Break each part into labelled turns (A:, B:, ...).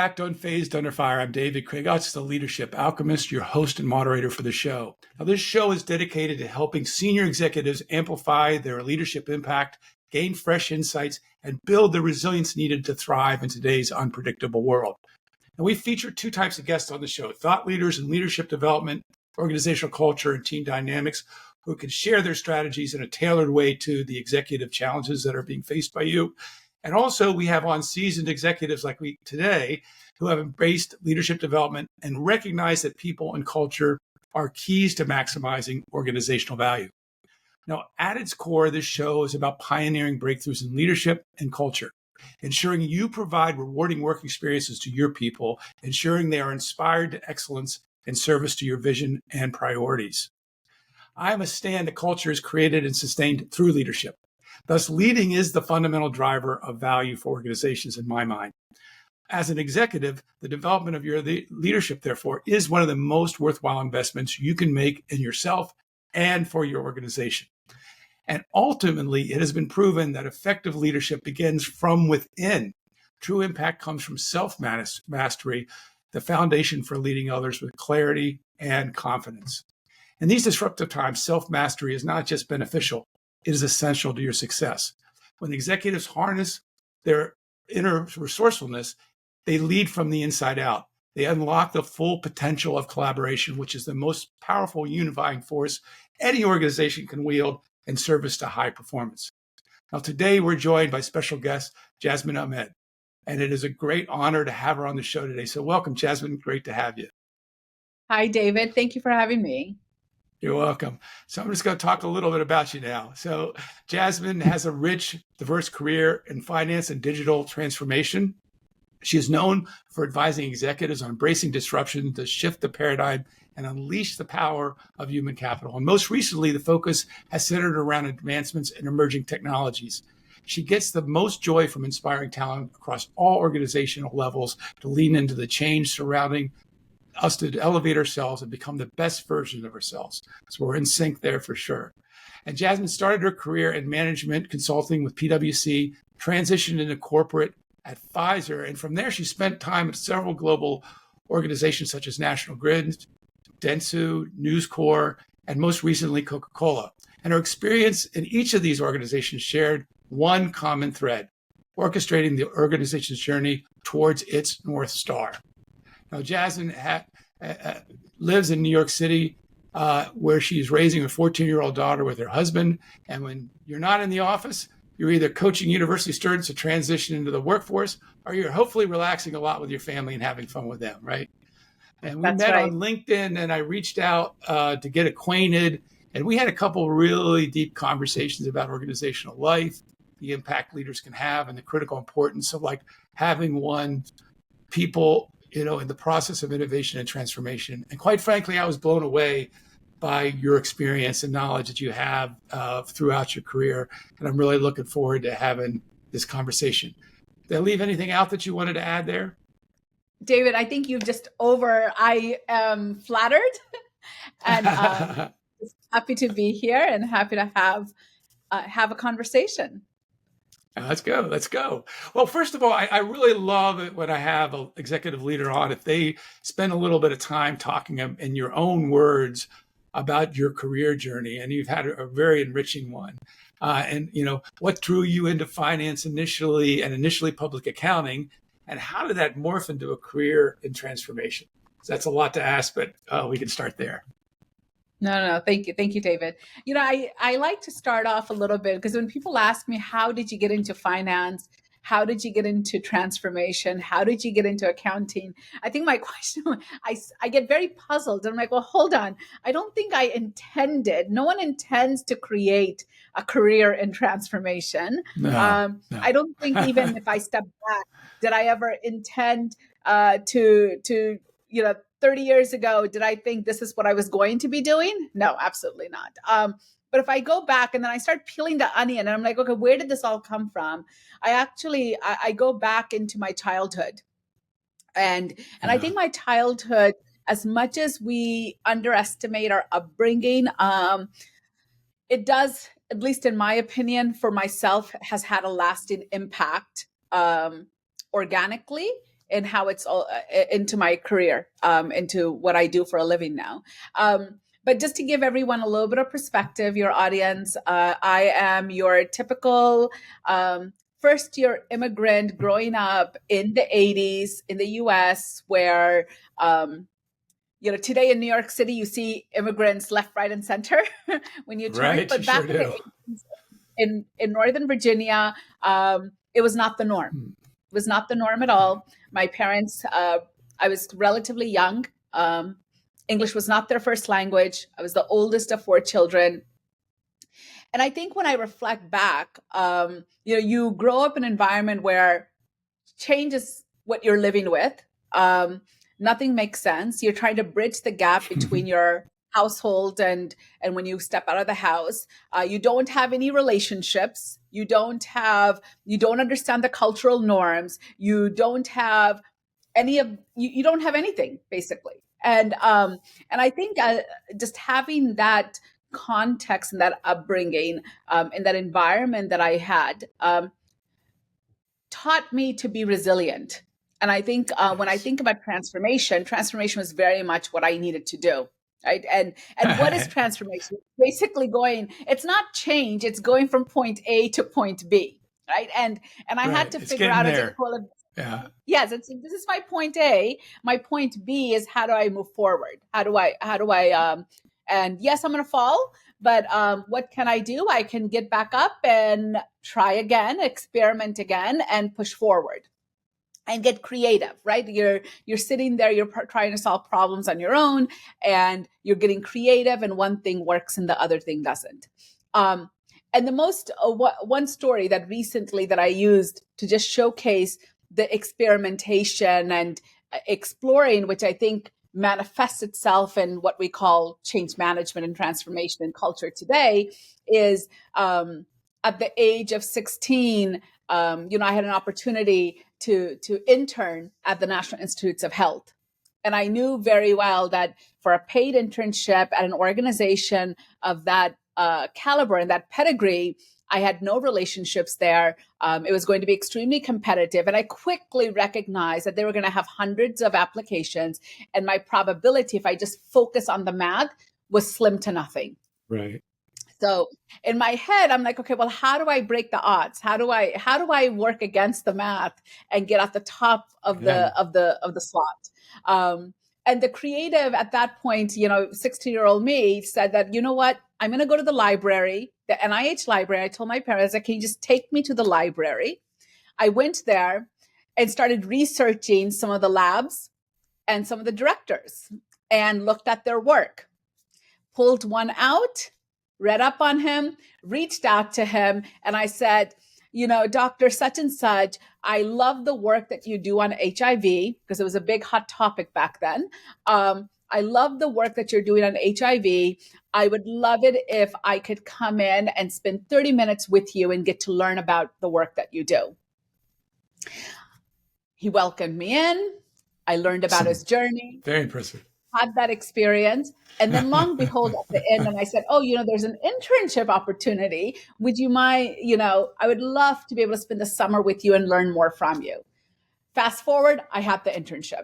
A: back to Unfazed, Under Fire. I'm David Kragutz, the leadership alchemist, your host and moderator for the show. Now, this show is dedicated to helping senior executives amplify their leadership impact, gain fresh insights, and build the resilience needed to thrive in today's unpredictable world. And we feature two types of guests on the show: thought leaders in leadership development, organizational culture, and team dynamics, who can share their strategies in a tailored way to the executive challenges that are being faced by you. And also, we have on seasoned executives like we today who have embraced leadership development and recognize that people and culture are keys to maximizing organizational value. Now, at its core, this show is about pioneering breakthroughs in leadership and culture, ensuring you provide rewarding work experiences to your people, ensuring they are inspired to excellence and service to your vision and priorities. I am a stand that culture is created and sustained through leadership. Thus, leading is the fundamental driver of value for organizations in my mind. As an executive, the development of your leadership, therefore, is one of the most worthwhile investments you can make in yourself and for your organization. And ultimately, it has been proven that effective leadership begins from within. True impact comes from self-mastery, the foundation for leading others with clarity and confidence. In these disruptive times, self-mastery is not just beneficial, it is essential to your success. When executives harness their inner resourcefulness, they lead from the inside out. They unlock the full potential of collaboration, which is the most powerful unifying force any organization can wield in service to high performance. Now, today we're joined by special guest, Jasmine Ahmed, and it is a great honor to have her on the show today. So welcome, Jasmine. Great to have you.
B: Hi, David. Thank you for having me.
A: You're welcome. So I'm just going to talk a little bit about you now. So Jasmine has a rich, diverse career in finance and digital transformation. She is known for advising executives on embracing disruption to shift the paradigm and unleash the power of human capital. And most recently, the focus has centered around advancements in emerging technologies. She gets the most joy from inspiring talent across all organizational levels to lean into the change surrounding us, to elevate ourselves and become the best version of ourselves. So we're in sync there for sure. And Jasmine started her career in management consulting with PwC, transitioned into corporate at Pfizer, and from there she spent time at several global organizations such as National Grid, Dentsu, News Corp, and most recently Coca-Cola. And her experience in each of these organizations shared one common thread: orchestrating the organization's journey towards its North Star. Now, Jasmine lives in New York City, where she's raising a 14-year-old daughter with her husband. And when you're not in the office, you're either coaching university students to transition into the workforce, or you're hopefully relaxing a lot with your family and having fun with them, right? And we met on LinkedIn, and I reached out to get acquainted. And we had a couple really deep conversations about organizational life, the impact leaders can have, and the critical importance of having people in the process of innovation and transformation. And quite frankly, I was blown away by your experience and knowledge that you have throughout your career. And I'm really looking forward to having this conversation. Did I leave anything out that you wanted to add there?
B: David, I think you've I am flattered and happy to be here and happy to have a conversation.
A: Let's go. Well, first of all, I really love it when I have an executive leader on, if they spend a little bit of time talking in your own words about your career journey. And you've had a very enriching one. And what drew you into finance initially public accounting, and how did that morph into a career in transformation? So that's a lot to ask, but we can start there.
B: No. Thank you, David. I like to start off a little bit, because when people ask me, how did you get into finance? How did you get into transformation? How did you get into accounting? I think my question, I get very puzzled. I'm like, well, hold on. I don't think I intended. No one intends to create a career in transformation.
A: No.
B: I don't think even if I step back, did I ever intend to 30 years ago, did I think this is what I was going to be doing? No, absolutely not. But if I go back and then I start peeling the onion and I'm like, okay, where did this all come from? I go back into my childhood. And I think my childhood, as much as we underestimate our upbringing, it does, at least in my opinion, for myself, has had a lasting impact organically in how it's all into my career, into what I do for a living now. But just to give everyone a little bit of perspective, your audience, I am your typical first year immigrant growing up in the 80s in the US, where today in New York City, you see immigrants left, right, and center when you turn.
A: Right,
B: But
A: you
B: back
A: sure
B: in the
A: do.
B: 80s, in Northern Virginia, it was not the norm. It was not the norm at all. My parents, I was relatively young. English was not their first language. I was the oldest of 4 children. And I think when I reflect back, you grow up in an environment where change is what you're living with. Nothing makes sense. You're trying to bridge the gap between your household and when you step out of the house. You don't have any relationships. You don't understand the cultural norms. You don't have you don't have anything, basically. And I think just having that context and that upbringing in that environment that I had taught me to be resilient. And I think when I think about transformation was very much what I needed to do. Right. And what is transformation? Basically it's not change, it's going from point A to point B. Right. And I had to figure out, as I call it, yes, this is my point A. My point B is, how do I move forward? How do I and yes, I'm going to fall, but what can I do? I can get back up and try again, experiment again, and push forward and get creative, right? You're sitting there, you're trying to solve problems on your own, and you're getting creative, and one thing works and the other thing doesn't. And the most one story that recently that I used to just showcase the experimentation and exploring, which I think manifests itself in what we call change management and transformation in culture today, is at the age of 16, I had an opportunity to intern at the National Institutes of Health. And I knew very well that for a paid internship at an organization of that caliber and that pedigree, I had no relationships there. It was going to be extremely competitive. And I quickly recognized that they were going to have hundreds of applications. And my probability, if I just focus on the math, was slim to nothing.
A: Right.
B: So in my head, I'm like, okay, well, how do I break the odds? How do I work against the math and get at the top of the slot? And the creative at that point, 16-year-old me said that, you know what, I'm going to go to the library, the NIH library. I told my parents, can you just take me to the library? I went there and started researching some of the labs and some of the directors and looked at their work, pulled one out, read up on him, reached out to him, and I said, Dr. Such and Such, I love the work that you do on HIV, because it was a big hot topic back then. I love the work that you're doing on HIV. I would love it if I could come in and spend 30 minutes with you and get to learn about the work that you do. He welcomed me in. I learned about his journey.
A: Very impressive.
B: Had that experience. And then long behold, at the end, and I said, there's an internship opportunity. Would you mind, I would love to be able to spend the summer with you and learn more from you. Fast forward, I had the internship.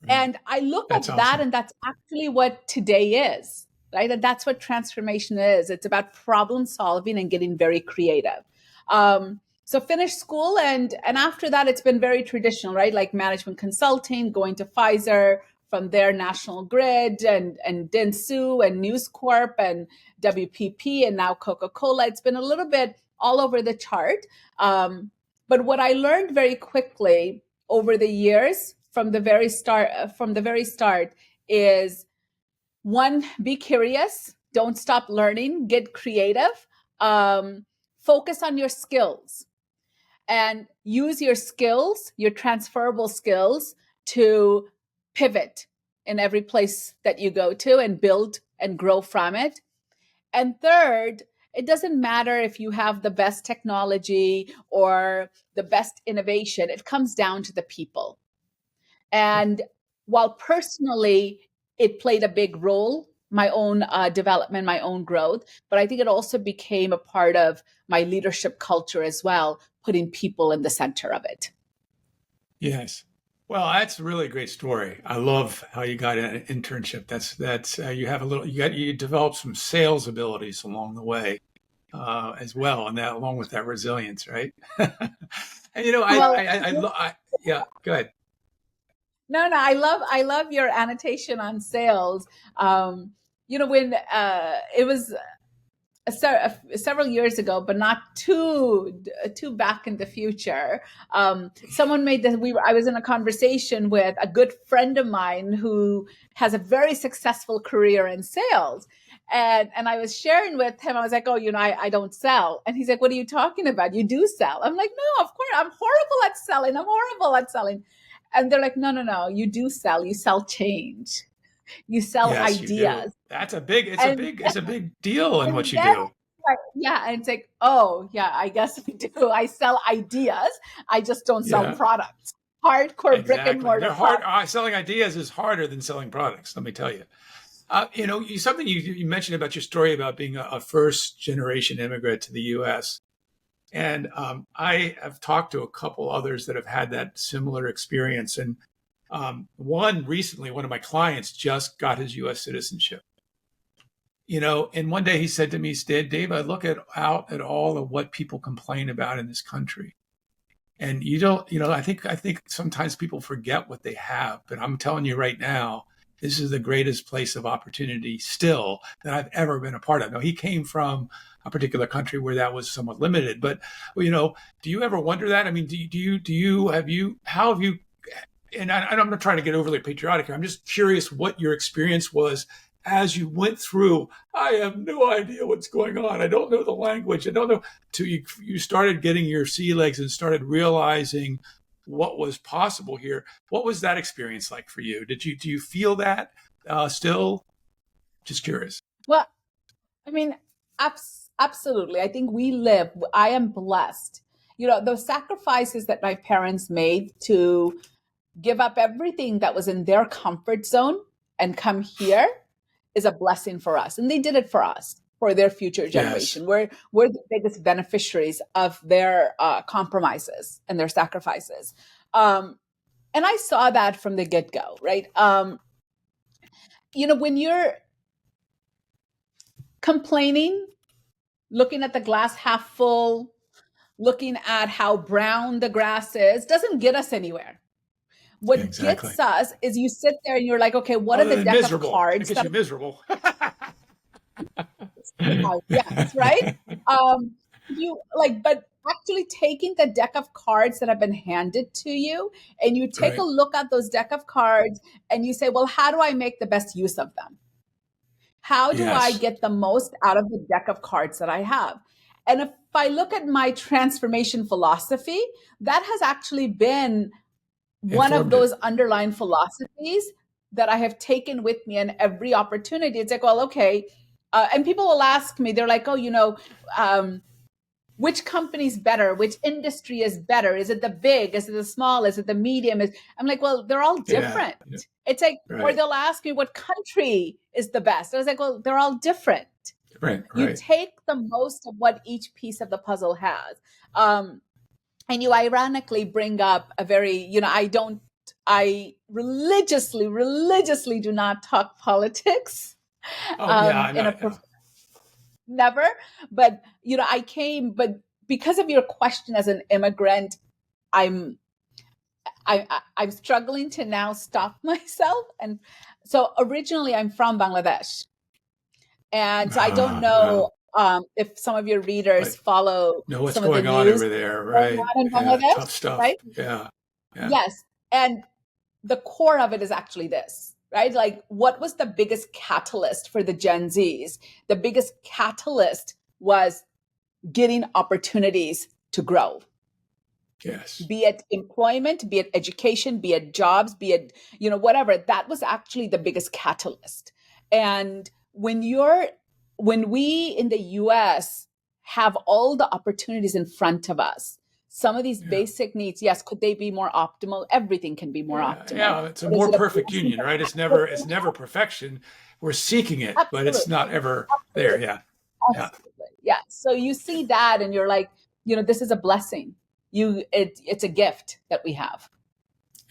B: And I look at that, and that's actually what today is, right? And that's what transformation is. It's about problem solving and getting very creative. So finished school, and after that, it's been very traditional, right? Like management consulting, going to Pfizer, from there National Grid and Dentsu and News Corp and WPP and now Coca-Cola. It's been a little bit all over the chart. But what I learned very quickly over the years from the very start is, one, be curious, don't stop learning, get creative, focus on your skills, and use your skills, your transferable skills, to pivot in every place that you go to and build and grow from it. And third, it doesn't matter if you have the best technology or the best innovation. It comes down to the people. And while personally it played a big role, my own development, my own growth, but I think it also became a part of my leadership culture as well, putting people in the center of it.
A: Yes. Well, that's a really great story. I love how you got an internship. That's you have a little you develop some sales abilities along the way as well, and that along with that resilience, right? And
B: Well,
A: yeah. Go ahead.
B: no, I love your annotation on sales. When it was several years ago, but not too back in the future. Someone made that I was in a conversation with a good friend of mine who has a very successful career in sales. And I was sharing with him, I was like, oh, I don't sell. And he's like, what are you talking about? You do sell. I'm like, no, of course, I'm horrible at selling. I'm horrible at selling. And they're like, no, you do sell. You sell change. You sell
A: Yes, you do.
B: ideas.
A: That's a big.
B: And
A: It's a big deal in
B: and
A: what you
B: then,
A: do.
B: yeah, and it's like, oh, yeah, I guess we do. I sell ideas. I just don't sell
A: Yeah,
B: products. Hardcore brick and
A: exactly.
B: mortar
A: They're hard.
B: products.
A: Selling ideas is harder than selling products. Let me tell you. Something you mentioned about your story about being a first generation immigrant to the U.S. And I have talked to a couple others that have had that similar experience. And one recently, one of my clients just got his U.S. citizenship. And one day he said to me, Dave, I look out at all of what people complain about in this country. And you don't, I think sometimes people forget what they have, but I'm telling you right now, this is the greatest place of opportunity still that I've ever been a part of. Now, he came from a particular country where that was somewhat limited, but do you ever wonder that? I mean, how have you, and I'm not trying to get overly patriotic here. I'm just curious what your experience was as you went through. I have no idea what's going on. I don't know the language. I don't know. Till you started getting your sea legs and started realizing what was possible here. What was that experience like for you? Do you feel that still? Just curious.
B: Well, I mean, absolutely. I think I am blessed. Those sacrifices that my parents made to give up everything that was in their comfort zone and come here is a blessing for us. And they did it for us, for their future
A: Yes.
B: generation. We're the biggest beneficiaries of their compromises and their sacrifices. And I saw that from the get-go, right? When you're complaining, looking at the glass half full, looking at how brown the grass is, doesn't get us anywhere.
A: Yeah,
B: What
A: exactly.
B: gets us is you sit there and you're like, okay, what are
A: Other
B: the
A: than
B: deck of
A: miserable, it
B: cards
A: gets
B: that
A: you miserable.
B: yes, right? Um, but actually taking the deck of cards that have been handed to you and you take a
A: Right.
B: look at those deck of cards and you say, well, how do I make the best use of them? How do I
A: Yes.
B: get the most out of the deck of cards that I have? And if I look at my transformation philosophy, that has actually been one of
A: Informed it.
B: those underlying philosophies that I have taken with me in every opportunity. It's like, well, okay. And people will ask me, they're like, oh, which company is better? Which industry is better? Is it the big? Is it the small? Is it the medium? I'm like, well, they're all
A: Yeah.
B: different.
A: Yeah.
B: It's like, or
A: Right.
B: they'll ask me what country is the best. I was like, well, they're all different.
A: Right.
B: You
A: Right.
B: take the most of what each piece of the puzzle has. And you ironically bring up a very, I religiously do not talk politics.
A: Oh yeah. I'm
B: In a
A: not.
B: never, but but because of your question as an immigrant, I'm I'm struggling to now stop myself. And so originally I'm from Bangladesh, and so I don't
A: Wow.
B: know if some of your readers
A: I
B: follow
A: know what's
B: some of the
A: going on
B: news
A: over there.
B: going
A: Right.
B: on in
A: Yeah.
B: Bangladesh,
A: Tough stuff.
B: right?
A: Yeah. Yeah.
B: Yes. And the core of it is actually this, right? Like, what was the biggest catalyst for the Gen Zs? The biggest catalyst was getting opportunities to grow,
A: Yes.
B: be it employment, be it education, be it jobs, be it, whatever. That was actually the biggest catalyst. And when we in the US have all the opportunities in front of us, some of these
A: Yeah.
B: basic needs, yes, could they be more optimal? Everything can be more
A: Yeah.
B: optimal.
A: Yeah. It's a
B: But is
A: more
B: it a
A: perfect
B: blessing?
A: union, right? It's never perfection. We're seeking it, but it's
B: Absolutely.
A: not ever there. Yeah. Yeah.
B: Absolutely. Yeah. So you see that and you're like, this is a blessing. It's a gift that we have.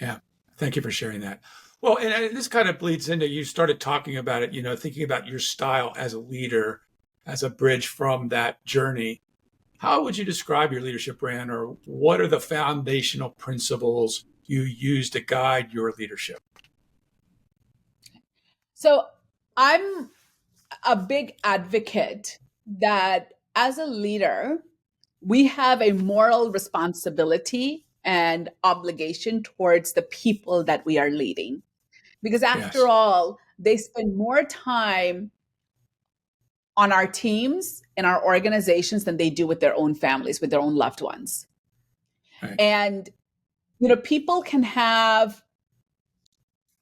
A: Yeah. Thank you for sharing that. Well, and this kind of bleeds into, you started talking about it, thinking about your style as a leader, as a bridge from that journey. How would you describe your leadership brand, or what are the foundational principles you use to guide your leadership?
B: So I'm a big advocate that as a leader, we have a moral responsibility and obligation towards the people that we are leading. Because after
A: Yes.
B: all, they spend more time on our teams and our organizations than they do with their own families, with their own loved ones.
A: Right.
B: And, people can have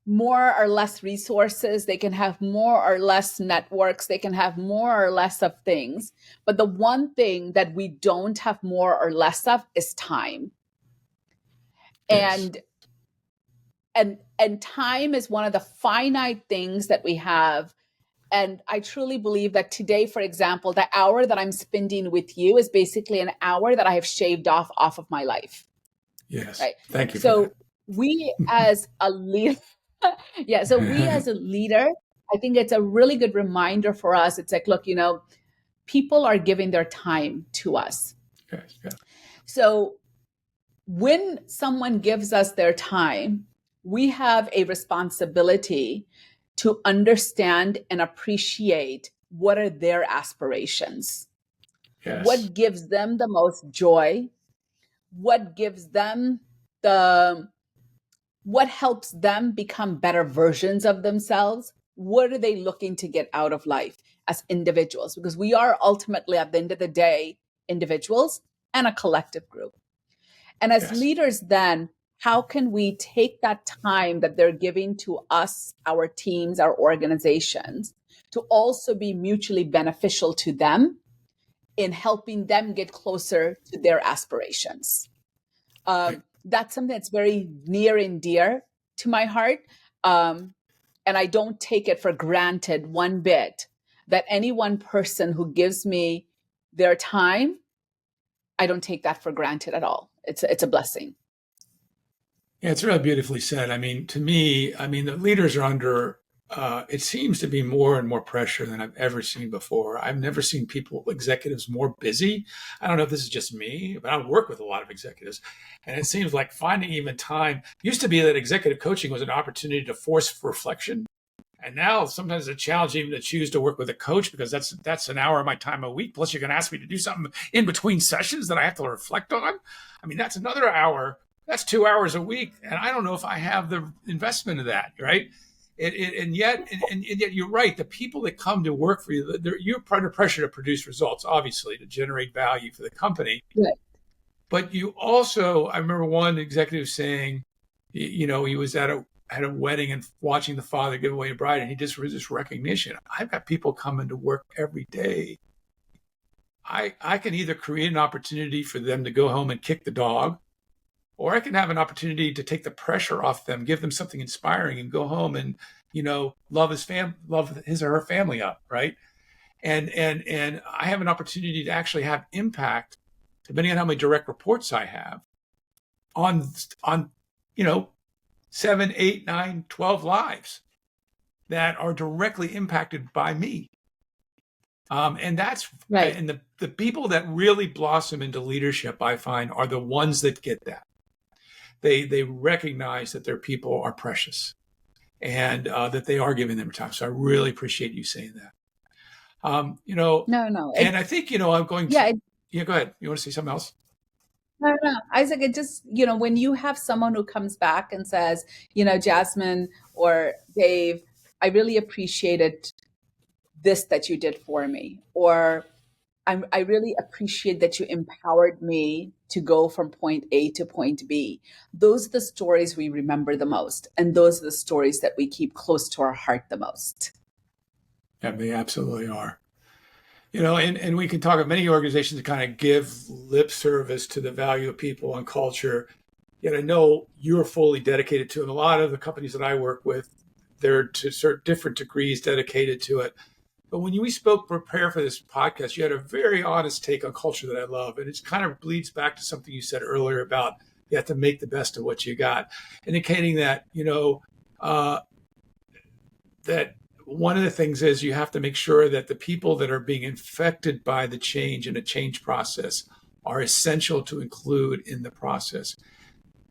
B: more or less resources, they can have more or less networks, they can have more or less of things. But the one thing that we don't have more or less of is time.
A: Yes.
B: And and time is one of the finite things that we have. And I truly believe that today, for example, the hour that I'm spending with you is basically an hour that I have shaved off of my life.
A: Yes.
B: Right.
A: Thank you for
B: So
A: that.
B: we as a leader, yeah, so we as a leader, I think it's a really good reminder for us. It's like, look, people are giving their time to us.
A: Yes. Yeah.
B: So when someone gives us their time, we have a responsibility to understand and appreciate what are their aspirations,
A: Yes.
B: what gives them the most joy, what gives them the what helps them become better versions of themselves, what are they looking to get out of life as individuals, because we are ultimately at the end of the day individuals and a collective group. And as
A: Yes.
B: leaders, then, how can we take that time that they're giving to us, our teams, our organizations, to also be mutually beneficial to them in helping them get closer to their aspirations?
A: Right.
B: That's something that's very near and dear to my heart. And I don't take it for granted one bit that any one person who gives me their time, I don't take that for granted at all. It's a blessing.
A: Yeah, it's really beautifully said. I mean, to me, the leaders are under, it seems to be more and more pressure than I've ever seen before. I've never seen executives more busy. I don't know if this is just me, but I work with a lot of executives. And it seems like finding even time used to be that executive coaching was an opportunity to force reflection. And now sometimes it's a challenge even to choose to work with a coach, because that's an hour of my time a week. Plus, you're going to ask me to do something in between sessions that I have to reflect on. I mean, that's another hour. That's 2 hours a week, and I don't know if I have the investment of that. Right? And yet you're right. The people that come to work for you, you're under pressure to produce results, obviously, to generate value for the company.
B: Right.
A: But you also, I remember one executive saying, he was at a wedding and watching the father give away a bride, and he just was this recognition. I've got people coming to work every day. I can either create an opportunity for them to go home and kick the dog, or I can have an opportunity to take the pressure off them, give them something inspiring, and go home and love his or her family up, right? And I have an opportunity to actually have impact, depending on how many direct reports I have, on 7, 8, 9, 12 lives that are directly impacted by me. And
B: Right.
A: the people that really blossom into leadership, I find, are the ones that get that. They recognize that their people are precious, and that they are giving them time. So I really appreciate you saying that.
B: No.
A: And I think, I'm going to,
B: Yeah.
A: yeah, go ahead. You want to say something else?
B: No. Isaac, it just, when you have someone who comes back and says, Jasmine or Dave, I really appreciated this that you did for me, or I really appreciate that you empowered me to go from point A to point B. Those are the stories we remember the most. And those are the stories that we keep close to our heart the most.
A: Yeah, they absolutely are. And we can talk about many organizations that kind of give lip service to the value of people and culture. Yet I know you're fully dedicated to it. And a lot of the companies that I work with, they're to certain different degrees dedicated to it. But when we spoke, prepare for this podcast, you had a very honest take on culture that I love. And it kind of bleeds back to something you said earlier about You have to make the best of what you got, indicating that, that one of the things is you have to make sure that the people that are being infected by the change in a change process are essential to include in the process.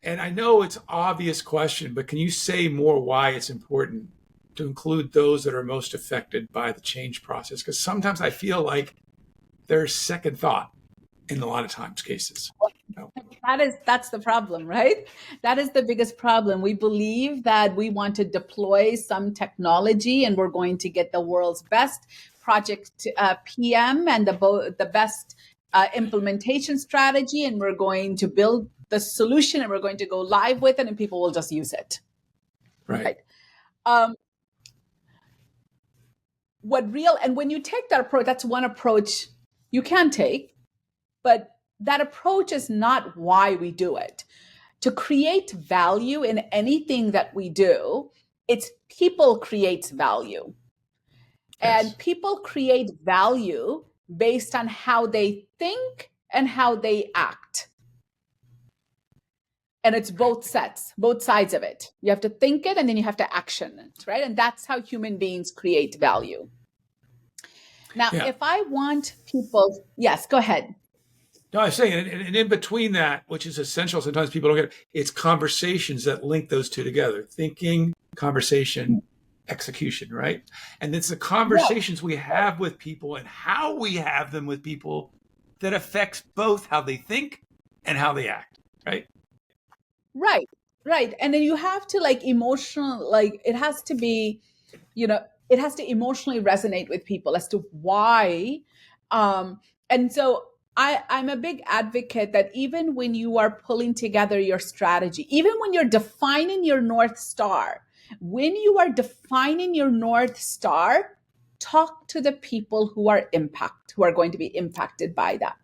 A: And I know it's an obvious question, but can you say more why it's important to include those that are most affected by the change process? Because sometimes I feel like there's second thought in a lot of times cases.
B: That's the problem, right? That is the biggest problem. We believe that we want to deploy some technology and we're going to get the world's best project PM and the best implementation strategy, and we're going to build the solution and we're going to go live with it, and people will just use it.
A: Right.
B: And when you take that approach, that's one approach you can take, but that approach is not why we do it. To create value in anything that we do, it's people creates value. Yes. And people create value based on how they think and how they act. And it's both sides of it. You have to think it and then you have to action it, right? And that's how human beings create value. Now, if I want people, yes, go ahead.
A: No, I was saying, and in between that, which is essential, sometimes people don't get it, it's conversations that link those two together. Thinking, conversation, execution, right? And it's the conversations we have with people and how we have them with people that affects both how they think and how they act, right?
B: Right. And then you have to it has to be, it has to emotionally resonate with people as to why. And so I'm a big advocate that even when you are pulling together your strategy, even when you're defining your North Star, talk to the people who are going to be impacted by that.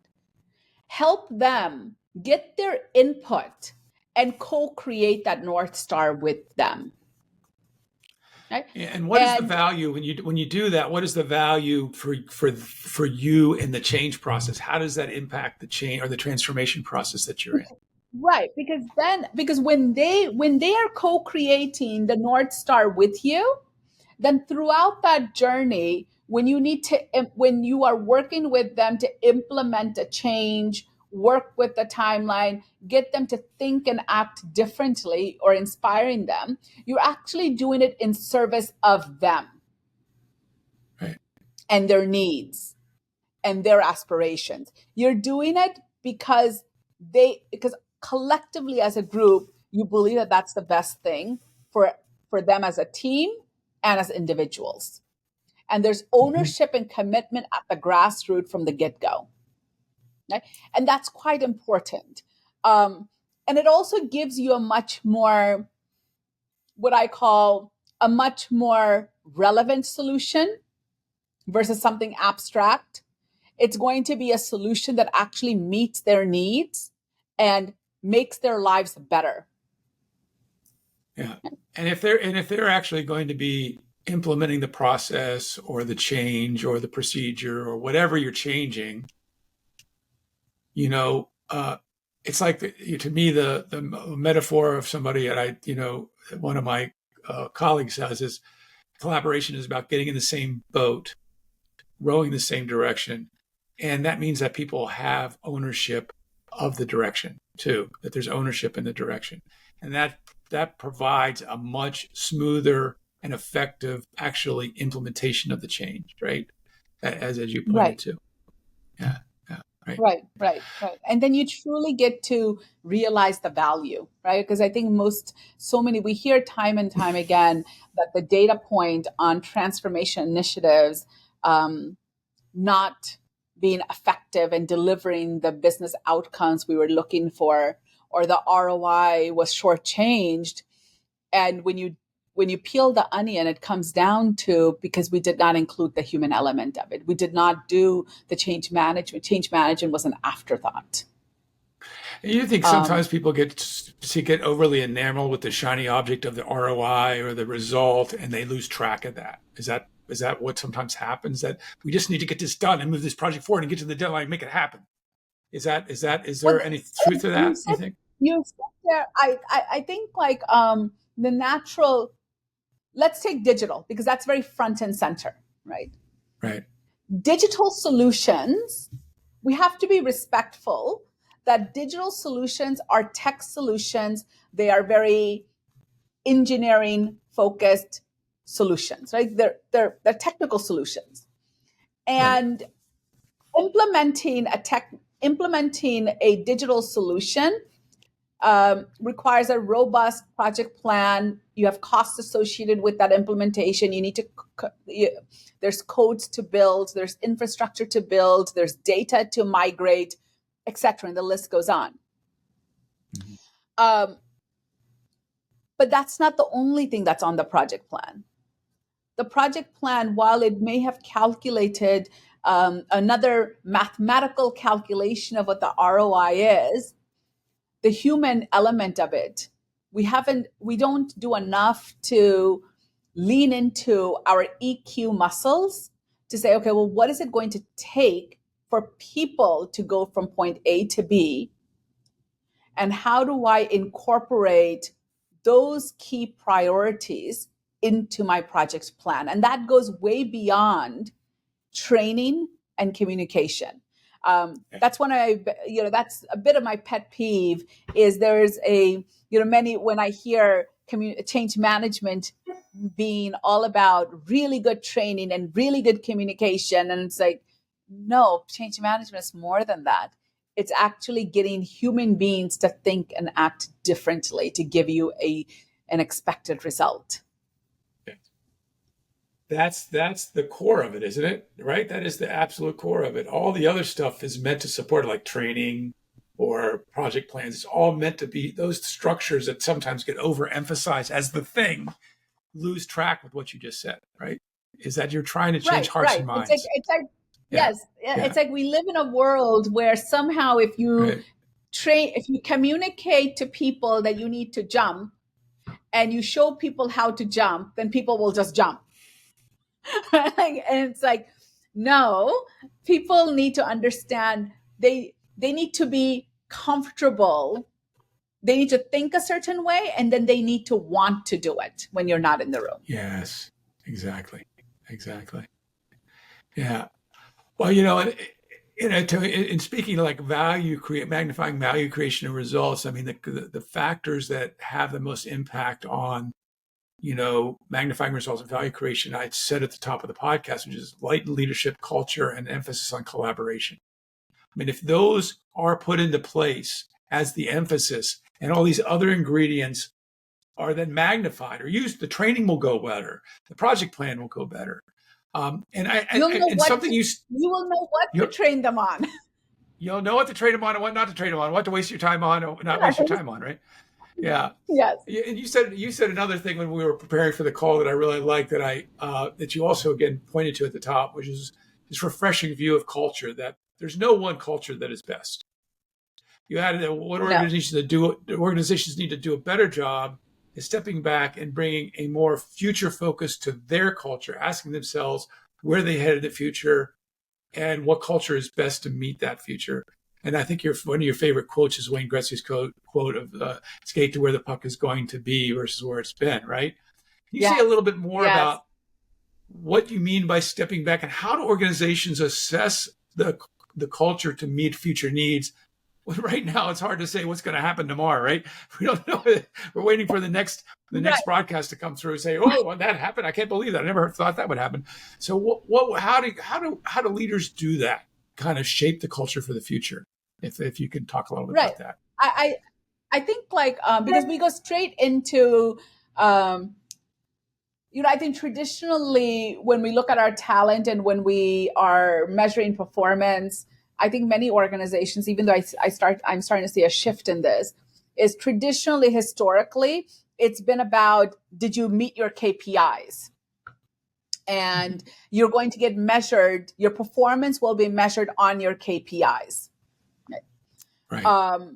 B: Help them get their input and co-create that North Star with them. Right?
A: And what is the value when you do that? What is the value for you in the change process? How does that impact the change or the transformation process that you're in?
B: Right, because when they are co-creating the North Star with you, then throughout that journey, when you are working with them to implement a change, work with the timeline, get them to think and act differently or inspiring them, you're actually doing it in service of them.
A: Right.
B: And their needs and their aspirations. You're doing it because collectively as a group, you believe that that's the best thing for them as a team and as individuals. And there's ownership and commitment at the grassroots from the get-go. Right? And that's quite important. And it also gives you a much more, what I call a much more relevant solution versus something abstract. It's going to be a solution that actually meets their needs and makes their lives better.
A: Yeah. And if they're actually going to be implementing the process or the change or the procedure or whatever you're changing, it's like to me the metaphor of somebody that one of my colleagues says is collaboration is about getting in the same boat, rowing the same direction, and that means that people have ownership of the direction too. That there's ownership in the direction, and that provides a much smoother and effective actually implementation of the change, right? As you pointed to, yeah.
B: Right. And then you truly get to realize the value, right? Because I think we hear time and time again that the data point on transformation initiatives not being effective and delivering the business outcomes we were looking for, or the ROI was shortchanged. And when you peel the onion, it comes down to because we did not include the human element of it. We did not do the change management. Change management was an afterthought.
A: And you think sometimes people get overly enamored with the shiny object of the ROI or the result, and they lose track of that. Is that what sometimes happens? That we just need to get this done and move this project forward and get to the deadline and make it happen. Is there any truth to that, you think?
B: you sit there. I think like the natural. Let's take digital because that's very front and center, right?
A: Right.
B: Digital solutions. We have to be respectful that digital solutions are tech solutions. They are very engineering focused solutions, right? They're technical solutions,
A: Right.
B: and implementing a digital solution requires a robust project plan. You have costs associated with that implementation. You need to there's codes to build, there's infrastructure to build, there's data to migrate, etc. And the list goes on.
A: Mhm.
B: But that's not the only thing that's on the project plan. The project plan, while it may have calculated another mathematical calculation of what the ROI is, the human element of it, we don't do enough to lean into our EQ muscles to say, okay, well, what is it going to take for people to go from point A to B? And how do I incorporate those key priorities into my project plan? And that goes way beyond training and communication. That's one of that's a bit of my pet peeve. Is there's a many when I hear change management being all about really good training and really good communication, and it's like, no, change management is more than that. It's actually getting human beings to think and act differently to give you an expected result.
A: That's the core of it, isn't it? Right? That is the absolute core of it. All the other stuff is meant to support, like training or project plans. It's all meant to be those structures that sometimes get overemphasized as the thing, lose track with what you just said, right? Is that you're trying to change hearts and minds.
B: It's like
A: Yeah.
B: yes, it's like we live in a world where somehow if you
A: Right.
B: if you communicate to people that you need to jump and you show people how to jump, then people will just jump. And it's like, no, people need to understand they need to be comfortable. They need to think a certain way, and then they need to want to do it when you're not in the room.
A: Yes, exactly. Exactly. Yeah. Well, in speaking like magnifying value creation and results, I mean, the factors that have the most impact on, magnifying results and value creation, I said at the top of the podcast, which is light leadership, culture, and emphasis on collaboration. I mean, if those are put into place as the emphasis and all these other ingredients are then magnified or used, the training will go better. The project plan will go better.
B: You'll know
A: And
B: what
A: something
B: you will know what to train them on.
A: you'll know what to train them on and what not to train them on, what to waste your time on or not waste your time on, right? Yeah.
B: Yes.
A: And you said another thing when we were preparing for the call that I really liked that you also again pointed to at the top, which is this refreshing view of culture, that there's no one culture that is best. You added that what
B: No.
A: organizations need to do a better job is stepping back and bringing a more future focus to their culture, asking themselves where they head in the future and what culture is best to meet that future. And I think one of your favorite quotes is Wayne Gretzky's quote of skate to where the puck is going to be versus where it's been, right? Can you say a little bit more about what you mean by stepping back and how do organizations assess the culture to meet future needs? Well, right now, it's hard to say what's going to happen tomorrow, right? We don't know. We're waiting for the next broadcast to come through and say, "Oh, well, that happened. I can't believe that. I never thought that would happen." So, how do leaders do that? Kind of shape the culture for the future. If you can talk a little bit about that.
B: I think because we go straight into I think traditionally when we look at our talent and when we are measuring performance, I think many organizations, even though I'm starting to see a shift in this, is traditionally, historically, it's been about, did you meet your KPIs? And you're going to get measured, your performance will be measured on your KPIs.
A: Right.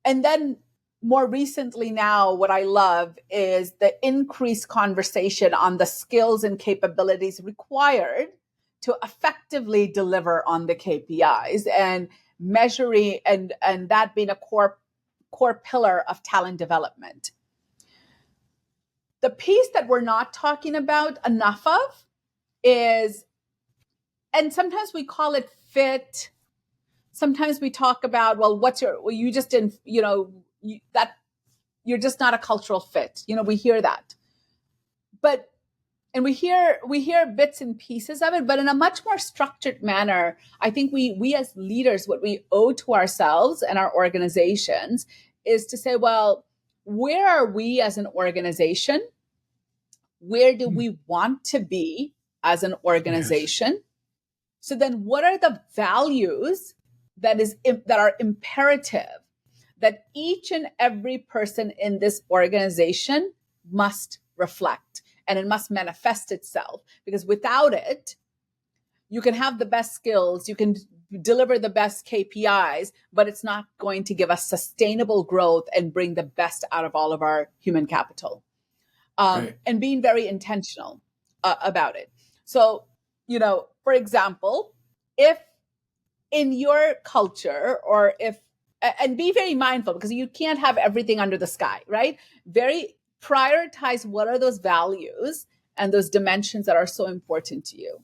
B: And then more recently now, what I love is the increased conversation on the skills and capabilities required to effectively deliver on the KPIs. And measuring and that being a core pillar of talent development. The piece that we're not talking about enough of is, and sometimes we call it fit. Sometimes we talk about, well, you just didn't, that you're just not a cultural fit. We hear that. But, and we hear bits and pieces of it, but in a much more structured manner. I think we as leaders, what we owe to ourselves and our organizations is to say, well, where are we as an organization? Where do we want to be as an organization? Yes. So then what are the values that are imperative that each and every person in this organization must reflect, and it must manifest itself? Because without it, you can have the best skills, you can deliver the best KPIs, but it's not going to give us sustainable growth and bring the best out of all of our human capital. Right. And being very intentional about it. So, for example, if in your culture, or and be very mindful, because you can't have everything under the sky, right? Very prioritize what are those values and those dimensions that are so important to you.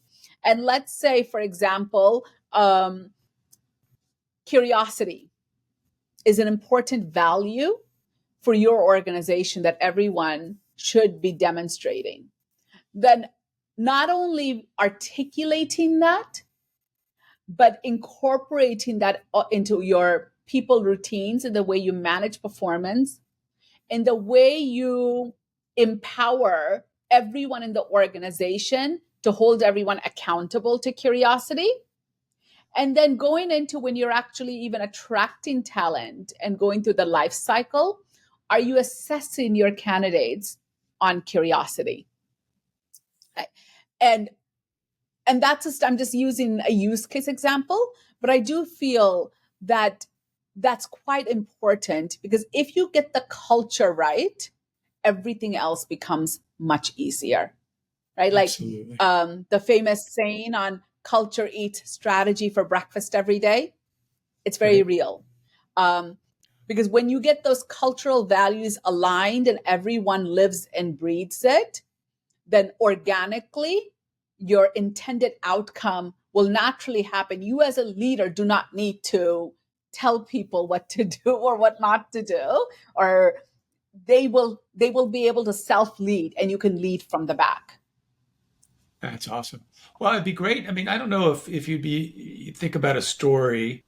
B: And let's say, for example, curiosity is an important value for your organization that everyone should be demonstrating. Then not only articulating that, but incorporating that into your people routines, in the way you manage performance, in the way you empower everyone in the organization to hold everyone accountable to curiosity. And then going into when you're actually even attracting talent and going through the life cycle, are you assessing your candidates on curiosity? And I'm just using a use case example, but I do feel that that's quite important, because if you get the culture right, everything else becomes much easier, right? Absolutely. Like the famous saying on culture eats strategy for breakfast every day. It's very real. Because when you get those cultural values aligned and everyone lives and breathes it, then organically your intended outcome will naturally happen. You as a leader do not need to tell people what to do or what not to do, or they will be able to self-lead, and you can lead from the back.
A: That's awesome. Well, it'd be great. I mean, I don't know if you think about a story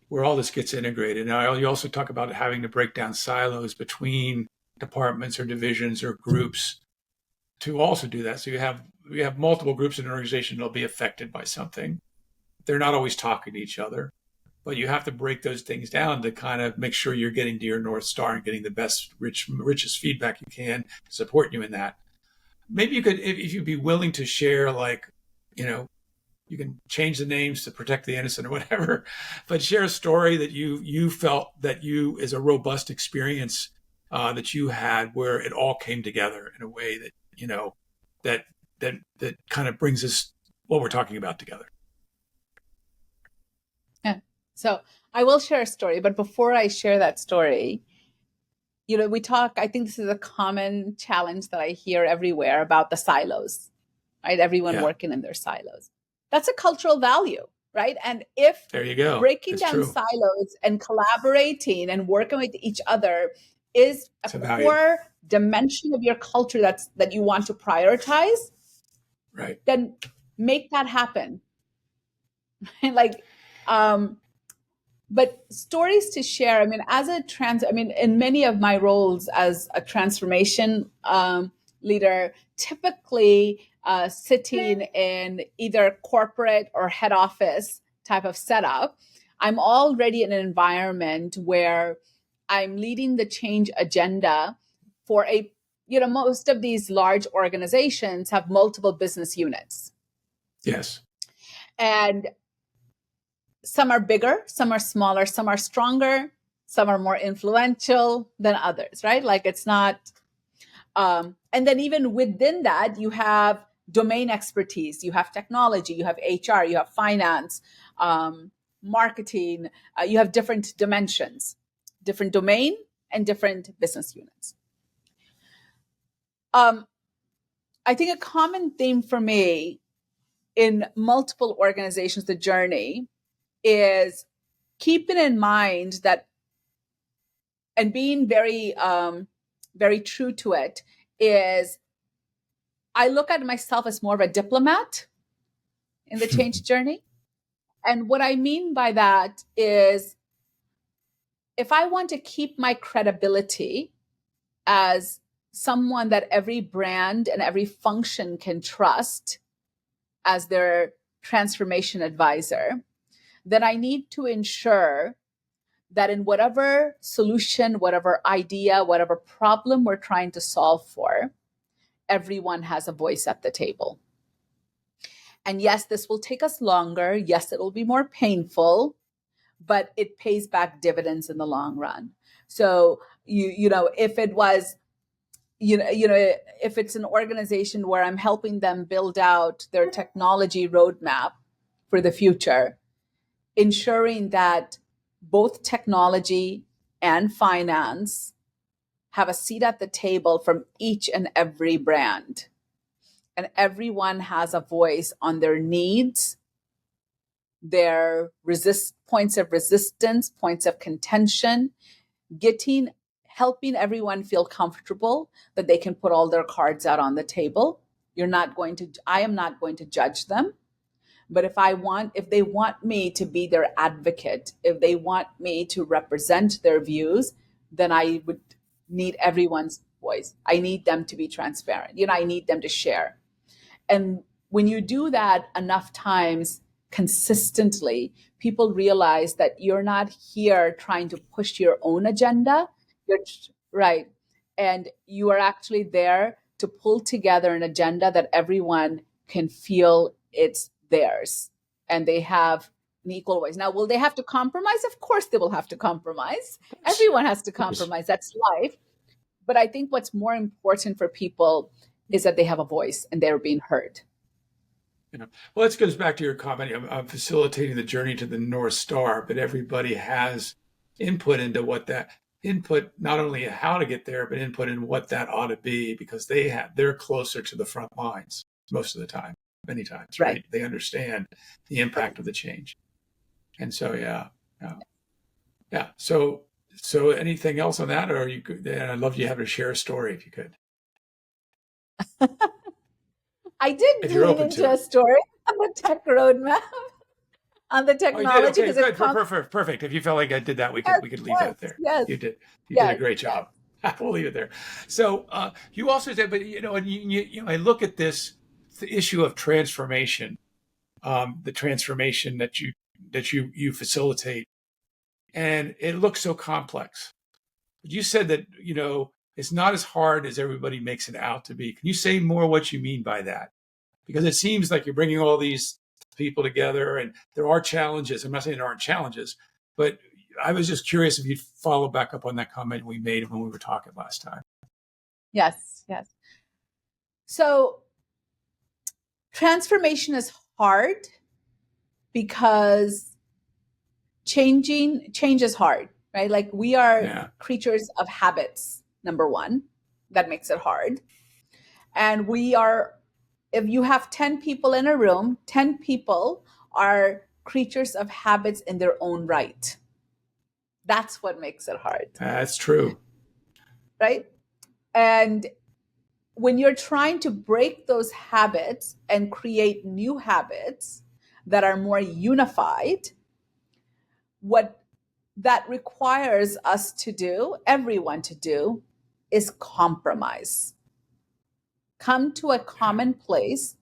A: where all this gets integrated. Now, you also talk about having to break down silos between departments or divisions or groups to also do that. So you have multiple groups in an organization that'll be affected by something. They're not always talking to each other, but you have to break those things down to kind of make sure you're getting to your North Star and getting the best, richest feedback you can to support you in that. Maybe you could, if you'd be willing to share, like, you can change the names to protect the innocent or whatever, but share a story that you felt that is a robust experience that you had, where it all came together in a way that, that kind of brings us what we're talking about together.
B: Yeah. So I will share a story, but before I share that story, I think this is a common challenge that I hear everywhere about the silos, right? Everyone working in their silos. That's a cultural value, right? And if
A: there you go,
B: breaking down silos and collaborating and working with each other is a core dimension of your culture that you want to prioritize,
A: right?
B: Then make that happen. But stories to share. I mean, in many of my roles as a transformation leader, typically sitting in either corporate or head office type of setup, I'm already in an environment where I'm leading the change agenda for most of these large organizations have multiple business units.
A: Yes.
B: And some are bigger, some are smaller, some are stronger, some are more influential than others, right? Like it's not, and then even within that, you have domain expertise, you have technology, you have HR, you have finance, marketing, you have different dimensions, different domain and different business units. I think a common theme for me in multiple organizations, the journey, is keeping in mind that, and being very, very true to it, is I look at myself as more of a diplomat in the change journey. And what I mean by that is, if I want to keep my credibility as someone that every brand and every function can trust as their transformation advisor, then I need to ensure that in whatever solution, whatever idea, whatever problem we're trying to solve for, everyone has a voice at the table. And yes, this will take us longer. Yes, it will be more painful, but it pays back dividends in the long run. So, if it was, if it's an organization where I'm helping them build out their technology roadmap for the future, ensuring that both technology and finance have a seat at the table from each and every brand, and everyone has a voice on their needs, their points of resistance, points of contention, helping everyone feel comfortable that they can put all their cards out on the table. I am not going to judge them. But if they want me to be their advocate, if they want me to represent their views, then I would need everyone's voice. I need them to be transparent. I need them to share. And when you do that enough times consistently, people realize that you're not here trying to push your own agenda. Right. And you are actually there to pull together an agenda that everyone can feel it's theirs, and they have an equal voice. Now, will they have to compromise? Of course they will have to compromise. Everyone has to compromise. That's life. But I think what's more important for people is that they have a voice and they're being heard.
A: Well, this goes back to your comment of facilitating the journey to the North Star, but everybody has input into what that input, not only how to get there, but input in what that ought to be, because they're closer to the front lines most of the time, many times, right? They understand the impact of the change. And so, yeah. So anything else on that, or I'd love you to have to share a story if you could.
B: I did lean into a story on the tech roadmap, on the technology.
A: Okay, good. Perfect. If you felt like I did that, we could leave that there.
B: Yes.
A: You did a great job. We'll leave it there. So you also said, but and I look at the issue of transformation, the transformation that you facilitate, and it looks so complex. But you said that it's not as hard as everybody makes it out to be. Can you say more what you mean by that? Because it seems like you're bringing all these people together, and there are challenges. I'm not saying there aren't challenges, but I was just curious if you'd follow back up on that comment we made when we were talking last time.
B: Yes. So transformation is hard because change is hard, right? Like, we are creatures of habits, number one. That makes it hard. And if you have 10 people in a room, 10 people are creatures of habits in their own right. That's what makes it hard.
A: That's true.
B: Right? And when you're trying to break those habits and create new habits that are more unified, what that requires us to do, everyone to do, is compromise. Come to a common place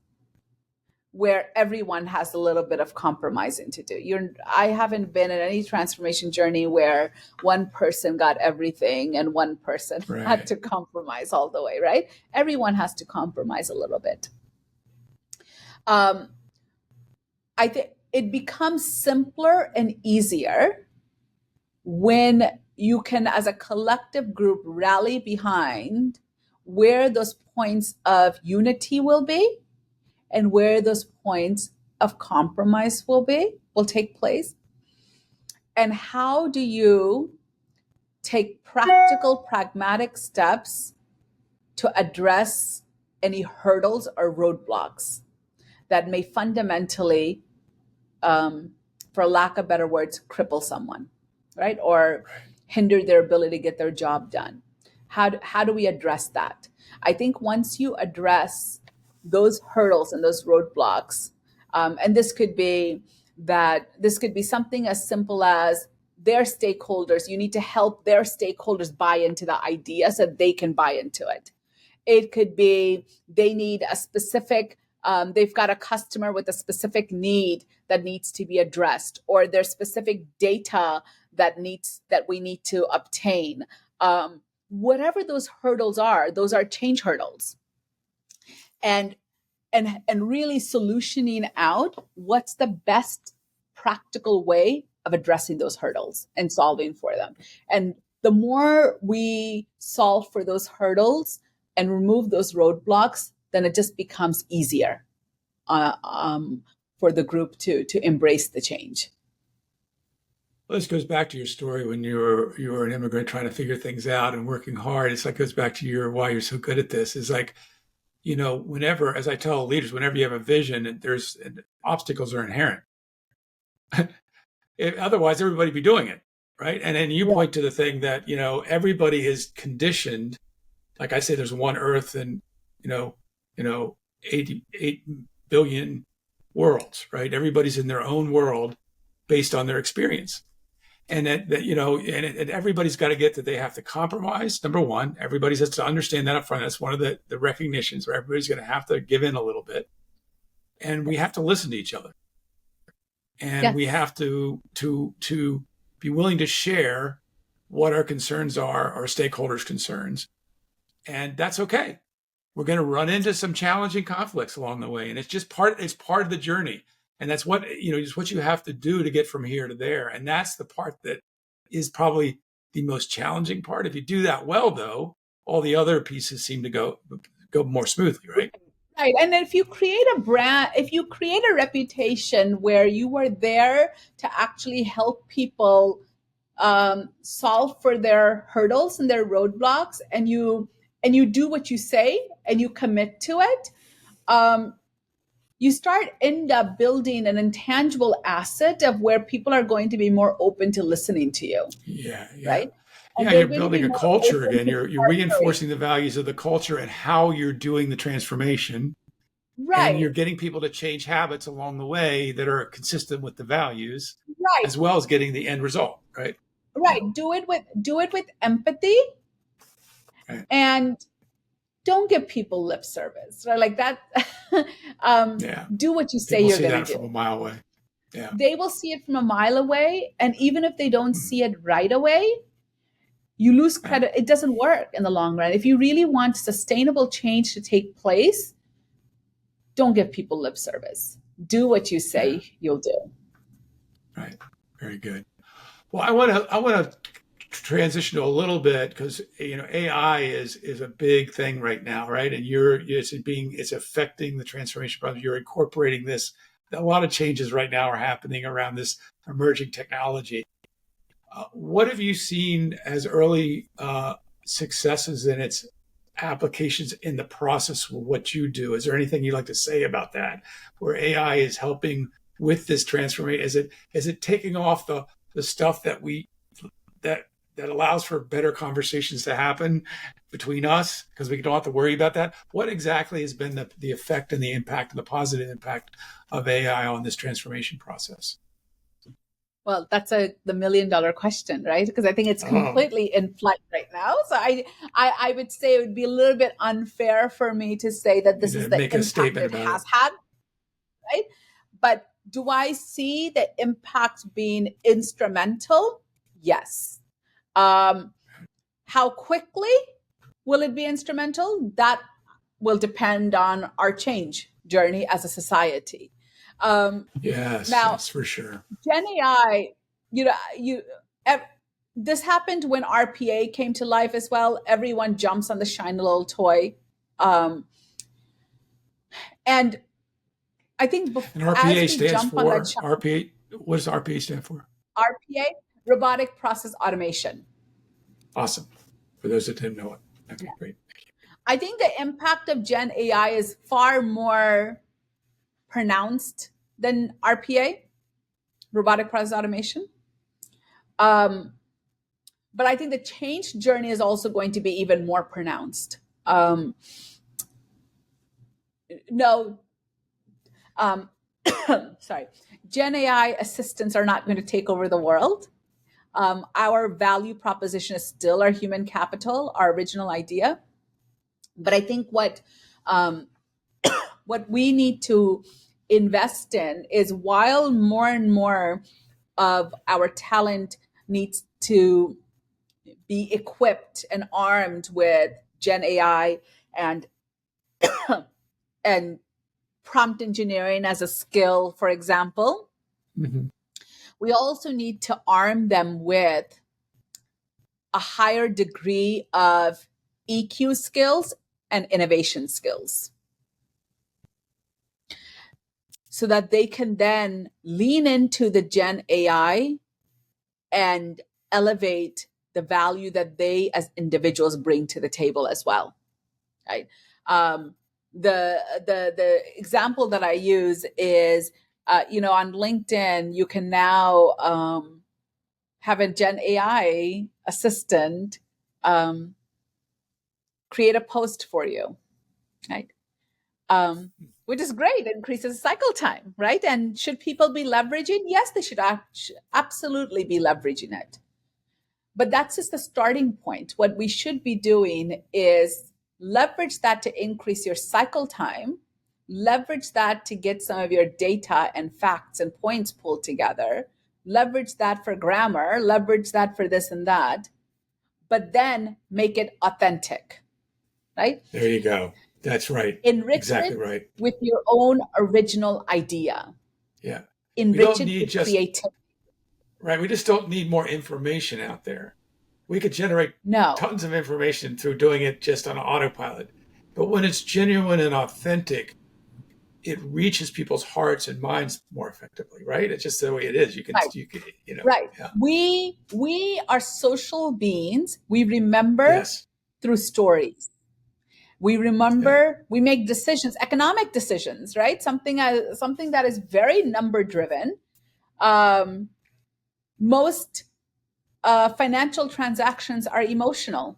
B: where everyone has a little bit of compromising to do. I haven't been in any transformation journey where one person got everything and one person had to compromise all the way, right? Everyone has to compromise a little bit. I think it becomes simpler and easier when you can, as a collective group, rally behind where those points of unity will be and where those points of compromise will take place. And how do you take practical, pragmatic steps to address any hurdles or roadblocks that may fundamentally, for lack of better words, cripple someone, right? Or hinder their ability to get their job done. How do we address that? I think once you address those hurdles and those roadblocks, and this could be something as simple as their stakeholders. You need to help their stakeholders buy into the idea so they can buy into it. It could be they need a specific, they've got a customer with a specific need that needs to be addressed, or there's specific data that we need to obtain. Whatever those hurdles are, those are change hurdles. And really solutioning out what's the best practical way of addressing those hurdles and solving for them. And the more we solve for those hurdles and remove those roadblocks, then it just becomes easier for the group to embrace the change.
A: Well, this goes back to your story when you were an immigrant trying to figure things out and working hard. It's like, goes back to why you're so good at this. Is like, whenever, as I tell leaders, whenever you have a vision, obstacles are inherent. Otherwise, everybody would be doing it, right? And then you point to the thing that, everybody is conditioned. Like I say, there's one Earth and, 88 billion worlds, right? Everybody's in their own world based on their experience. And that and everybody's got to get that they have to compromise. Number one, everybody has to understand that up front. That's one of the recognitions where everybody's going to have to give in a little bit. And we have to listen to each other. And we have to be willing to share what our concerns are, our stakeholders' concerns. And that's okay. We're going to run into some challenging conflicts along the way. And it's part of the journey. And that's what, is what you have to do to get from here to there. And that's the part that is probably the most challenging part. If you do that well, though, all the other pieces seem to go more smoothly, right?
B: Right. And if you create a brand, if you create a reputation where you were there to actually help people solve for their hurdles and their roadblocks, and you do what you say and you commit to it, you end up building an intangible asset of where people are going to be more open to listening to you.
A: Yeah.
B: Right.
A: And you're building a culture again. You're reinforcing the values of the culture and how you're doing the transformation. Right. And you're getting people to change habits along the way that are consistent with the values, right, as well as getting the end result, right?
B: Right. Do it with empathy. Right. And don't give people lip service, right? Like that. Do what you say you're going to do.
A: From a mile away. Yeah.
B: They will see it from a mile away. And even if they don't see it right away, you lose credit. It doesn't work in the long run. If you really want sustainable change to take place, don't give people lip service. Do what you say you'll do. Right.
A: Very good. Well, I want to transition to a little bit because AI is a big thing right now, right? And it's affecting the transformation process. You're incorporating this. A lot of changes right now are happening around this emerging technology. What have you seen as early successes in its applications in the process of what you do? Is there anything you'd like to say about that, where AI is helping with this transformation? Is it taking off the stuff that allows for better conversations to happen between us because we don't have to worry about that? What exactly has been the effect and the impact and the positive impact of AI on this transformation process?
B: Well, that's the $1 million question, right? Because I think it's completely in flight right now. So I would say it would be a little bit unfair for me to say that this is the impact it has had, right? But do I see the impact being instrumental? Yes. How quickly will it be instrumental? That will depend on our change journey as a society.
A: Yes, for sure.
B: Gen AI, this happened when RPA came to life as well. Everyone jumps on the shiny little toy. And I think
A: RPA stands for RPA. What does RPA stand for?
B: RPA, robotic process automation.
A: Awesome. For those that didn't know it. Okay, great.
B: I think the impact of Gen AI is far more pronounced than RPA, robotic process automation. But I think the change journey is also going to be even more pronounced. No, sorry, Gen AI assistants are not going to take over the world. Our value proposition is still our human capital, our original idea. But I think what we need to invest in is, while more and more of our talent needs to be equipped and armed with Gen AI and and prompt engineering as a skill, for example, we also need to arm them with a higher degree of EQ skills and innovation skills, so that they can then lean into the Gen AI and elevate the value that they as individuals bring to the table as well. Right? The example that I use is, on LinkedIn, you can now have a Gen AI assistant create a post for you, right? Which is great. It increases cycle time, right? And should people be leveraging? Yes, they should absolutely be leveraging it. But that's just the starting point. What we should be doing is leverage that to increase your cycle time, leverage that to get some of your data and facts and points pulled together, leverage that for grammar, leverage that for this and that, but then make it authentic, right?
A: There you go. That's right.
B: Enrich
A: exactly
B: it
A: right.
B: with your own original idea.
A: Yeah.
B: Enrich it with creativity.
A: Right. We just don't need more information out there. We could generate tons of information through doing it just on autopilot. But when it's genuine and authentic, it reaches people's hearts and minds more effectively, right? It's just the way it is. You can,
B: right. Yeah. We are social beings. We remember through stories. We remember, we make decisions, economic decisions, right? Something that is very number driven. Most financial transactions are emotional.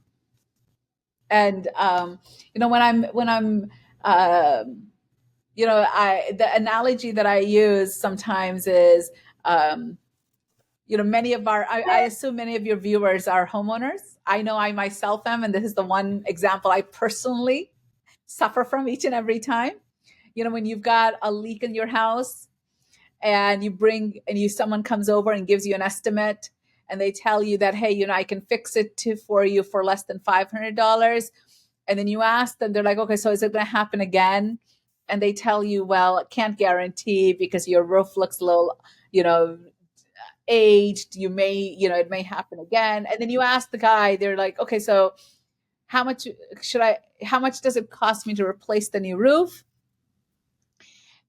B: And, when I'm the analogy that I use sometimes is, many of I assume many of your viewers are homeowners. I know I myself am, and this is the one example I personally suffer from each and every time. When you've got a leak in your house and someone comes over and gives you an estimate, and they tell you that, hey, I can fix it for you for less than $500. And then you ask them, they're like, okay, so is it going to happen again? And they tell you, well, can't guarantee because your roof looks a little, aged. You may, it may happen again. And then you ask the guy, they're like, okay, so how much does it cost me to replace the new roof?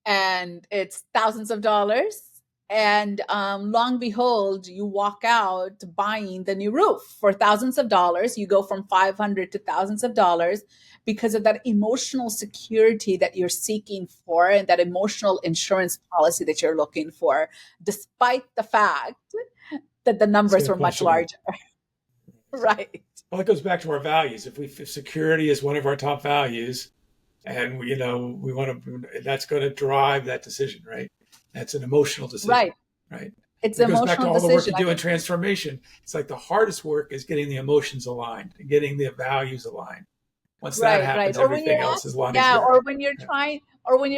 B: And it's thousands of dollars. And long behold, you walk out buying the new roof for thousands of dollars. You go from $500 to thousands of dollars because of that emotional security that you're seeking for and that emotional insurance policy that you're looking for, despite the fact that the numbers were much larger. Right.
A: Well, it goes back to our values. If security is one of our top values, and we want to, that's going to drive that decision, right? That's an emotional decision, right?
B: It's an emotional decision. It goes back to
A: all the work you do in transformation. It's like the hardest work is getting the emotions aligned and getting the values aligned. Once that happens, everything else is long as good.
B: Or when you're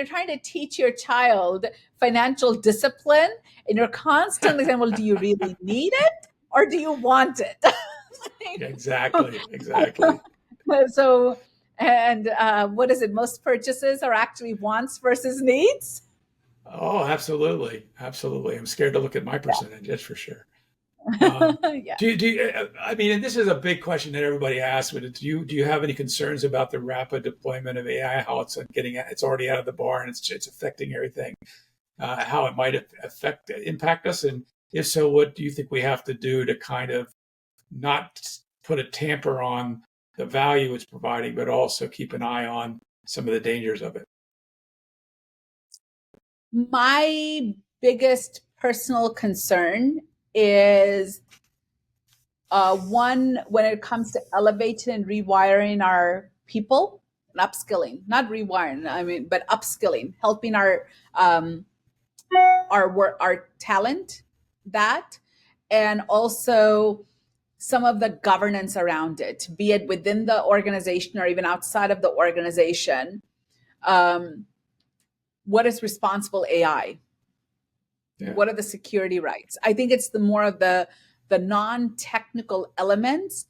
B: trying to teach your child financial discipline, and you're constantly saying, well, do you really need it or do you want it?
A: Exactly.
B: So, and what is it? Most purchases are actually wants versus needs.
A: Oh, absolutely. I'm scared to look at my percentage, that's for sure. Do you, I mean, and this is a big question that everybody asks, but do you have any concerns about the rapid deployment of AI, how it's already out of the bar and it's affecting everything, how it might impact us? And If so, what do you think we have to do to kind of not put a tamper on the value it's providing, but also keep an eye on some of the dangers of it?
B: My biggest personal concern is one, when it comes to elevating and rewiring our people and upskilling, not rewiring, I mean, but upskilling, helping our talent, that, and also some of the governance around it, be it within the organization or even outside of the organization. What is responsible AI?
A: Yeah.
B: What are the security rights? I think it's the more of the non-technical elements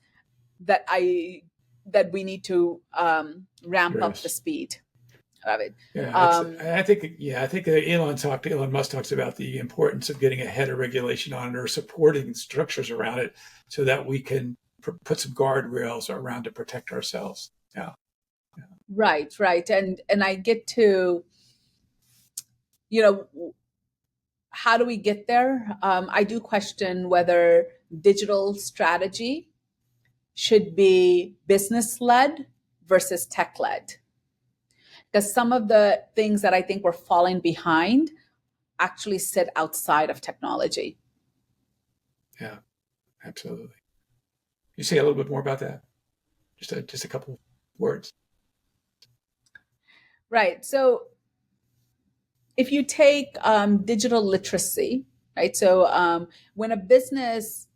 B: that we need to ramp up the speed of it.
A: I think Elon Musk talks about the importance of getting ahead of regulation on it or supporting structures around it so that we can put some guardrails around to protect ourselves. Yeah.
B: Right. And I get to, how do we get there? I do question whether digital strategy should be business led versus tech led. Because some of the things that I think we're falling behind actually sit outside of technology.
A: Yeah, absolutely. You say a little bit more about that? Just a couple words.
B: Right. So if you take digital literacy, right? So when a business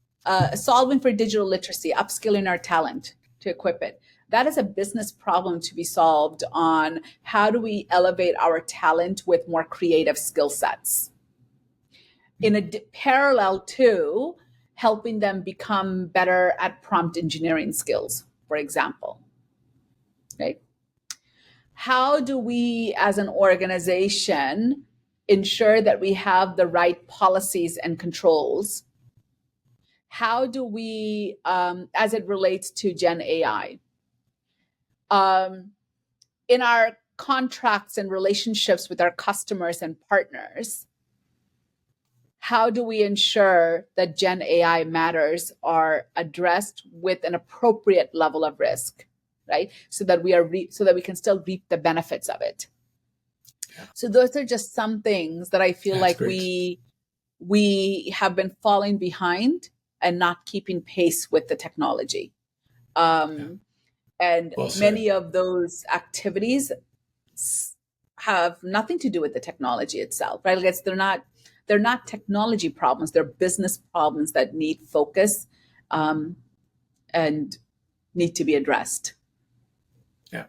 B: solving for digital literacy, upskilling our talent to equip it, that is a business problem to be solved on how do we elevate our talent with more creative skill sets in a parallel to helping them become better at prompt engineering skills, for example, right? How do we as an organization ensure that we have the right policies and controls? How do we, as it relates to Gen AI, in our contracts and relationships with our customers and partners, how do we ensure that Gen AI matters are addressed with an appropriate level of risk, right? So that we can still reap the benefits of it. Yeah. So those are just some things that I feel like we have been falling behind and not keeping pace with the technology. And many of those activities have nothing to do with the technology itself, right? I guess they're not technology problems. They're business problems that need focus and need to be addressed.
A: Yeah.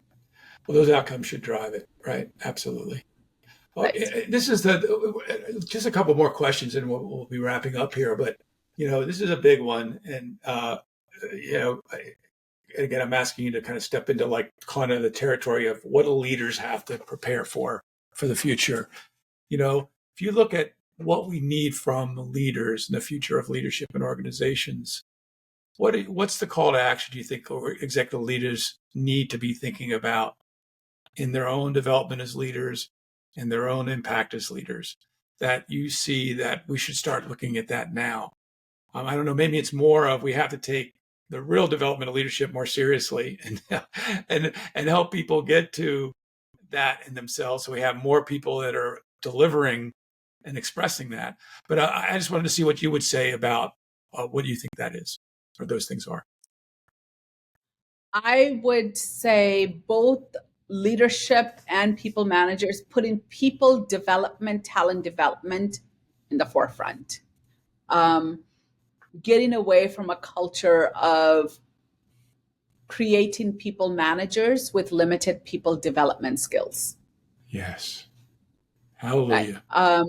A: Well, those outcomes should drive it, right? Absolutely. Well, right. This is just a couple more questions and we'll be wrapping up here. But, this is a big one. And, again, I'm asking you to kind of step into the territory of what do leaders have to prepare for the future. If you look at what we need from leaders in the future of leadership in organizations, what's the call to action do you think executive leaders need to be thinking about in their own development as leaders and their own impact as leaders that you see that we should start looking at that now? I don't know, maybe it's more of we have to take the real development of leadership more seriously and help people get to that in themselves so we have more people that are delivering and expressing that. But I just wanted to see what you would say about what do you think that is or those things are.
B: I would say both leadership and people managers putting people development, talent development in the forefront. Getting away from a culture of creating people managers with limited people development skills.
A: Yes. Hallelujah.
B: Right?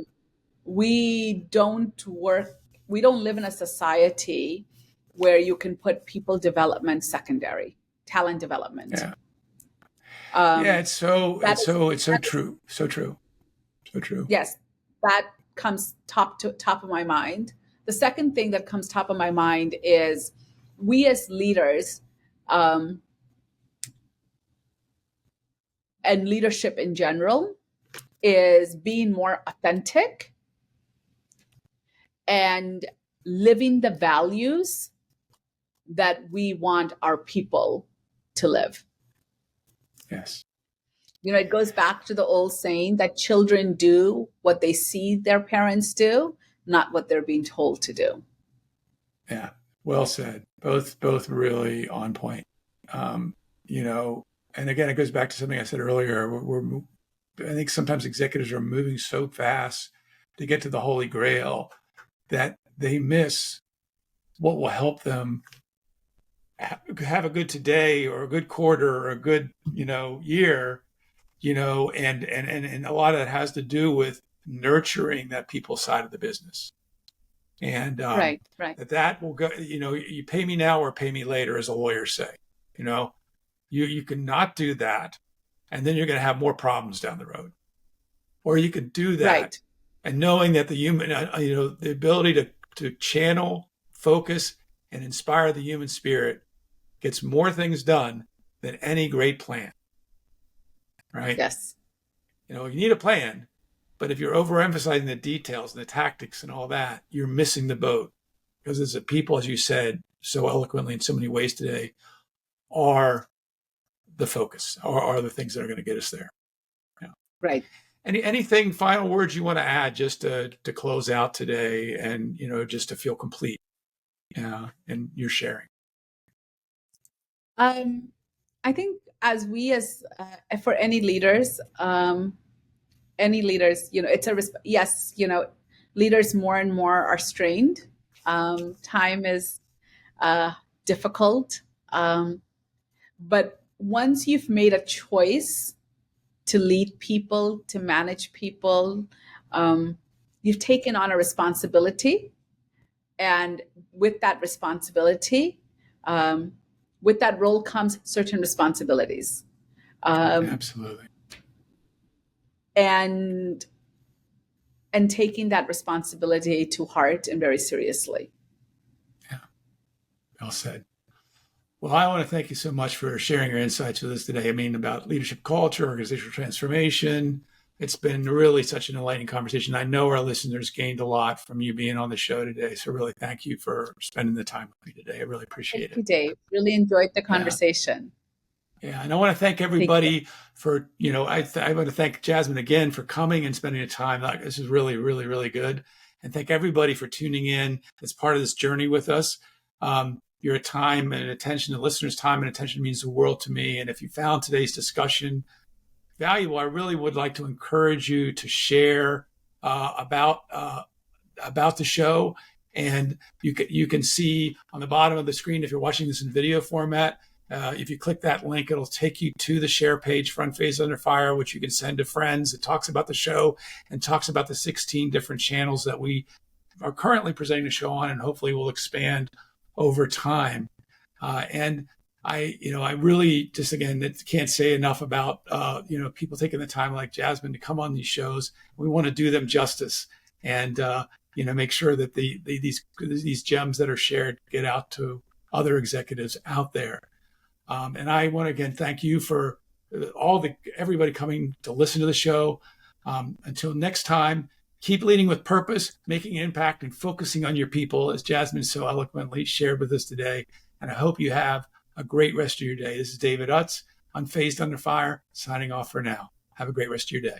B: We don't live in a society where you can put people development secondary, talent development.
A: Yeah. It's so true. So true. So true.
B: Yes. That comes top of my mind. The second thing that comes top of my mind is we as leaders, and leadership in general, is being more authentic and living the values that we want our people to live.
A: Yes.
B: It goes back to the old saying that children do what they see their parents do, not what they're being told to do.
A: Yeah. Well said. Both really on point. And again, it goes back to something I said earlier. I think sometimes executives are moving so fast to get to the Holy Grail that they miss what will help them have a good today or a good quarter or a good, year, and a lot of that has to do with nurturing that people side of the business. And
B: Right.
A: that will go, you pay me now or pay me later, as a lawyer say, you cannot do that. And then you're going to have more problems down the road. Or you could do that.
B: Right.
A: And knowing that the human, the ability to channel, focus, and inspire the human spirit gets more things done than any great plan. Right?
B: Yes.
A: You need a plan, but if you're overemphasizing the details and the tactics and all that, you're missing the boat. Because as a people, as you said so eloquently in so many ways today, are the focus, are the things that are going to get us there. Yeah.
B: Right.
A: Anything final words you want to add just to close out today and, just to feel complete in your sharing?
B: I think for any leaders, it's yes, leaders more and more are strained. Time is difficult. But once you've made a choice to lead people, to manage people, you've taken on a responsibility. And with that responsibility, with that role comes certain responsibilities.
A: Absolutely.
B: And taking that responsibility to heart and very seriously.
A: Yeah. Well said. Well, I want to thank you so much for sharing your insights with us today. About leadership culture, organizational transformation. It's been really such an enlightening conversation. I know our listeners gained a lot from you being on the show today. So really thank you for spending the time with me today. I really appreciate it.
B: Thank you, Dave. Really enjoyed the conversation.
A: Yeah. And I want to thank everybody for, I want to thank Jasmine again for coming and spending the time. This is really, really, really good. And thank everybody for tuning in as part of this journey with us. Your time and attention, the listeners' time and attention means the world to me. And if you found today's discussion valuable, I really would like to encourage you to share about the show. And you can see on the bottom of the screen, if you're watching this in video format, if you click that link, it'll take you to the share page for Unfazed Under Fire, which you can send to friends. It talks about the show and talks about the 16 different channels that we are currently presenting the show on, and hopefully will expand over time. And I really just, again, can't say enough about, people taking the time like Jasmine to come on these shows. We want to do them justice and, make sure that these gems that are shared get out to other executives out there. And I want to, again, thank you for everybody coming to listen to the show. Until next time, keep leading with purpose, making an impact, and focusing on your people, as Jasmine so eloquently shared with us today. And I hope you have a great rest of your day. This is David Utz, Unfazed Under Fire, signing off for now. Have a great rest of your day.